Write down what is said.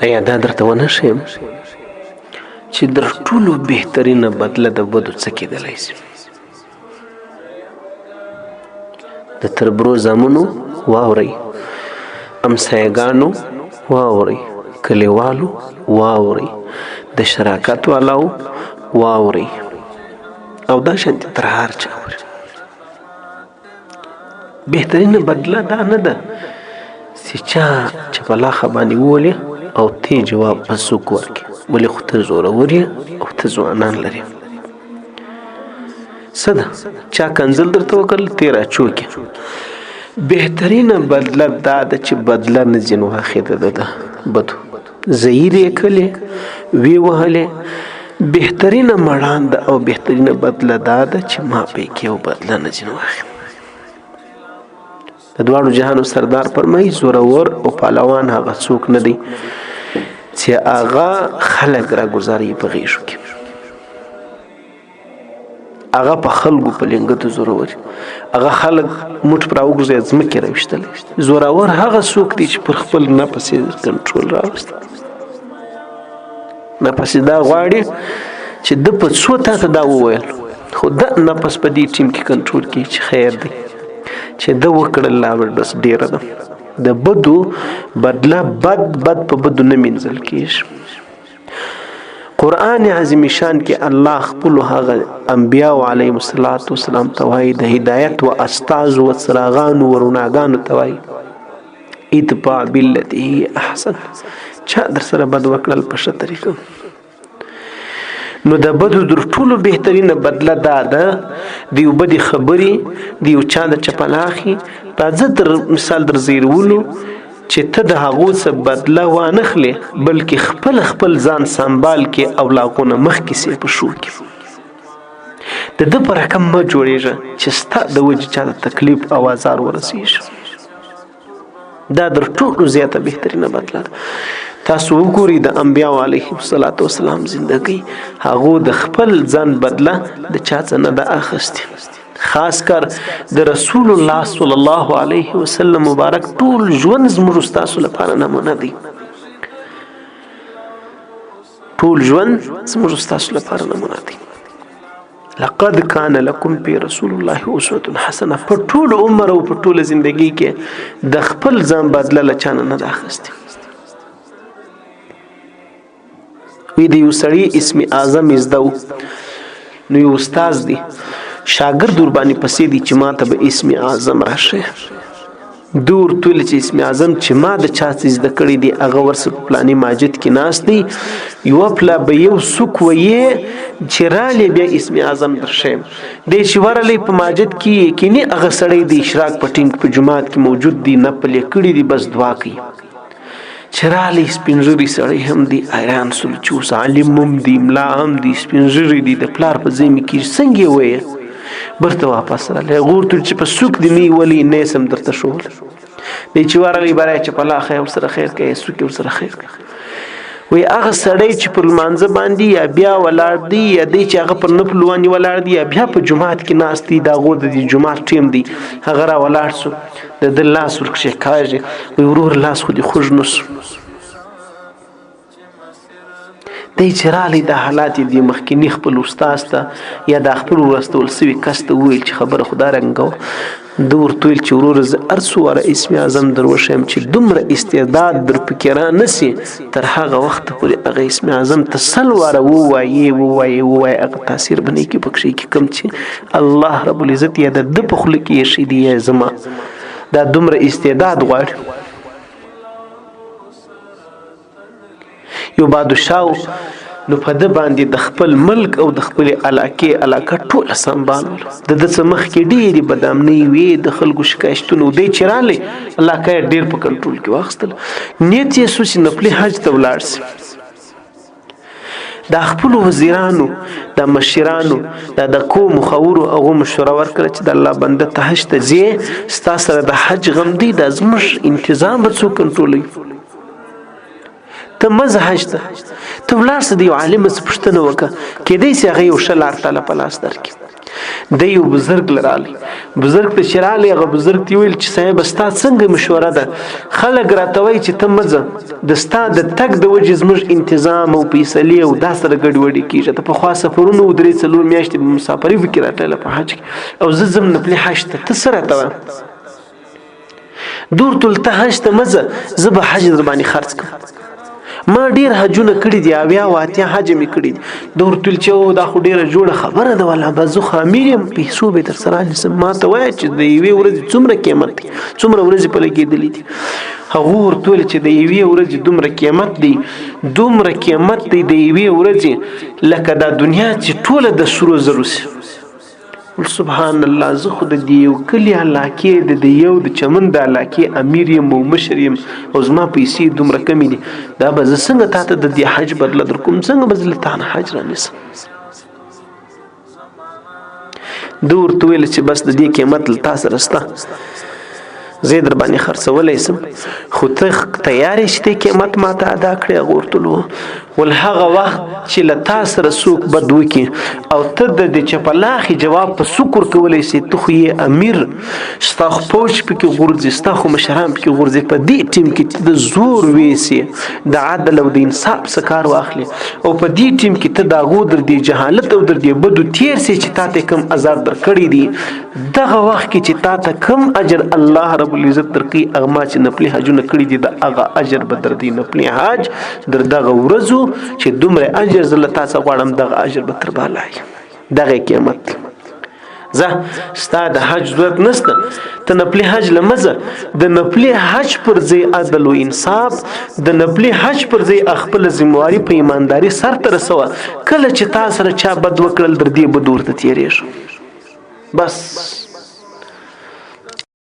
ایا دا درته ونه ښیم چې در ټولو بهترینه بدله د بدو څه کېدلی شي؟ د تربرو زامنو واورئ، امسایګانو واورئ، کلیوالو واورئ، د شراکت والاو واورئ، او دا شانتې تر هر چا اورئ. بهترینه بدله دا نه ده چې چا چپلاخه باندې وولې او ته جواب بس څوک ورکړي، ولې خو ته زورور یې او ته ځوانان لرې. څه ده چا کنځل درته وکړل ته یې راچوکې. بهترینه بدله دا ده چې بدله نه ځینې واخېده ده د بدو، زهیر یې کړلې، ویې وهلې. بهترینه مړان ده او بهترینه بدله دا ده چې ما پکې یو بدله نه ځینې واخېده. د دواړو جهانو سردار فرمایي زورور او پهلوان هغه څوک نه دی چې هغه خلک راګوزاري په غېږو کې، هغه په خلکو په لنګتو زورور، هغه خلک موټ پر راوګرځي ځمکې راویشتلی. زورور هغه څوک دی چې پر خپل نفس یې کنټرول راوست. نفس دا غواړي چې د په څو تا ته دا وویل، خو دا نفس په دې ټیم کې کنټرول کړي چې خیر دی چې ده وکړل لا بس ډېره ده. د بدو بدله بد په بدو نه مینځل کېږي. قرآن عظیم شان کې الله خپلو هغه انبیاو علیهم السلام ته وایي، د هدایت و استازو و څراغانو و رڼاګانو ته وایي ادفع بالتي هي احسن. چا در سره بد وکړل په ښه طریقه. نو د بدو در ټولو بهترینه بدله دا ده د یو بدې خبرې، د یو چا د چپلاخي راځه در مثال در زیرولو چې ته د هغو څه بدله وانخلې، بلکې خپل ځان سنبال کې او لاغونه مخکې سې په شو کې. د ده په رقم مه جوړېږه چې ستا د وجې چا د تکلیف او آزار ورسېږي. دا در ټولو زیاته بهترینه بدله ده. تاسو وګورئ د انبیاو علیهم السلام زندګۍ، هغو د خپل ځان بدله د چا څه نه ده اخیستې. خاص کر د رسول الله صلی الله علیه وسلم مبارک ټول ژوند زموږ ستاسو لپاره نمونه دی. ټول ژوند زموږ ستاسو لپاره نمونه دی. لقد کان لکم فی رسول الله اسوة حسنه. په ټول عمر او په ټول زندګۍ کې د خپل ځان بدله له چا نه ده اخیستې. وی د یو سړي اسم اعظم زده و، نو یو استاز دی شاګرد ور باندې پسې دی چې ما ته به اسم اعظم راشه. دور ټول چې اسم اعظم چې ما د چا څه زده کړی دی هغه ورسره په پلاني ماجد کې ناست دی، یو پلا به یو څوک ویې چې رالی بیا اسم اعظم درشیم دی چې ورلی په ماجد کې یقیني هغه سړی د اشراق په ټینګ په جماعت کې موجود دی، نفل یې کړي دي، بس دعا کوي. چې رالی سپین ږیری سړی هم دی، حیران سول چې اوس عالم هم دی، ملا هم دی، سپین ږیری دی، د پلار په ځای مې کېږي څنګه یې ویې. برته واپس رالی غور تل چې په څوک دی نه یې ولي نه یې سم درته ښول دی چې ورلی برای چې په لاخه یې ورسره خیر کوي څوک یې ورسره خیر کوي. وی هغه سړی چې پر لمانځه باندې یا بیا ولاړ دی یا دی چې هغه پر نفل باندې ولاړ دی یا بیا په جومات کې ناست دی، د هغو د دې جومات ټیم دی، هغه را ولاړ سو د ده لاس ورکښې کاږي. وی ورور لاس خو دې خوږ نه سو. دی چې رالی دا حالات یې دې مخکیني خپل استاز ته یا دا خپل ورستول سوي کس ته وویل چې خبره خو دا رنګه وه. ده ورته ویل چې وروره زه هر څو واره اسم اعظم در وښیم چې دومره استعداد در پکې را نه سي، تر هغه وخته پورې هغه اسم اعظم ته 100 واره ووایې هغه تاثیر به نه کړي پکښې کې کوم چې الله رب العزت یا د ده په خوله کې ایښی دی یا زما دا دومره استعداد غواړي. یو بادشاه نو په ده باندې د خپل ملک او د خپل علاقه ټوله سنبالول. د ده څه مخکې ډېرې بدامنۍ وې، د خلکو شکایتونه و. دی چې رالی علاقه یې ډېر په کنټرول کې واخیستل. نیت یې سو چې نفلي حج ته ولاړ سي. دا خپلو وزیرانو دا مشرانو دا د قوم خورو هغو مشوره ورکړه چې د الله بنده ته حج ته ځې، ستا سره د حج غم دی، دا زموږ انتظام به څوک کنټرولوي. ته مزه حج ته ته ولاړ سه د یو عالم څه پوښتنه وکړه، کیدای سي هغه یو ښه لار تاله په لاس درکړي. د یو بزرګ لرالی بزرګ ته چرالی هغه بزرګ ته ویل چې صاحب ستا څنګه مشوره ده خلک راته وایي چې ته مځه د ستا د تګ د وجې زموږ انتظام او فیصلې او دا سره ګډوډي کېږي ته پخوا سفرونه 3-4 میاشتې په مسافرۍ کې راتلله په حج کې او زه ځم نفلي حج ته ته څه راته وایه دور ټول ته حج ته مځه زه به حج در باندې خرڅ کړم ما ډیر حجونه کړي دي اویا واتیا حج می کړي دي دور تل چې دا خو ډیره جوړه خبره ده ولا بزو خامیر پیسو به تر سره لسم ما ته وای چې د یوې ورځې څومره قیمت دی څومره ورځې په لګېدلې دي هغه ورته چې د یوې ورځې دومره قیمت دی دومره قیمت دی د یوې ورځې لکه دا دنیا چې ټوله د سرو زرو سي سبحان الله زه خو د یو کلی علاقې د یو د چمن د علاقې امیر یم او مشر یم او زما پیسې دومره کمې دي دا به زه څنګه تا ته د دې حج بدله در کوم څنګه به زه له تا نه حج رانیسم ده ورته ویل چې بس د دې قیمت له تا سره شته زه در باندې خرڅولی سم خو ته تیار یې چې دې قیمت ما ته ادا کړې هغه ورته ویل ول هغه وخت چې له تا سره څوک بد وکړي او ته د دې چپلاخي جواب په سکر کولی سي ته خو یې امیر ستا خو پوج پکې غورځي ستا خو مشران پکې غورځي په دې ټیم کې د زور ویسي د عدل او د انصاف څخه کار واخلي او په دې ټیم کې ته د هغو در دې جهالت او در دې بدو تیر سي چې تا ته کوم عذاب در کړی دي دغه وخت کې چې تا ته کوم اجر الله رب العزت درکړي هغه ما چې نفلي حجونه کړي دي د هغه اجر به در دي نفلي حج در دغه ورځو چې دومره اجر زه له تا څخه غواړم دغه اجر به تر بالای دغه قیمت زه ستا د حج ضرورت نشته ته نفلي حج له مزه د نفلي حج پر ځای عدل او انصاف د نفلي حج پر ځای خپل ذمہواری په ایمانداري سرته رسوه کله چې تا سره چا بد وکړل در دې به دور ته تیریږي بس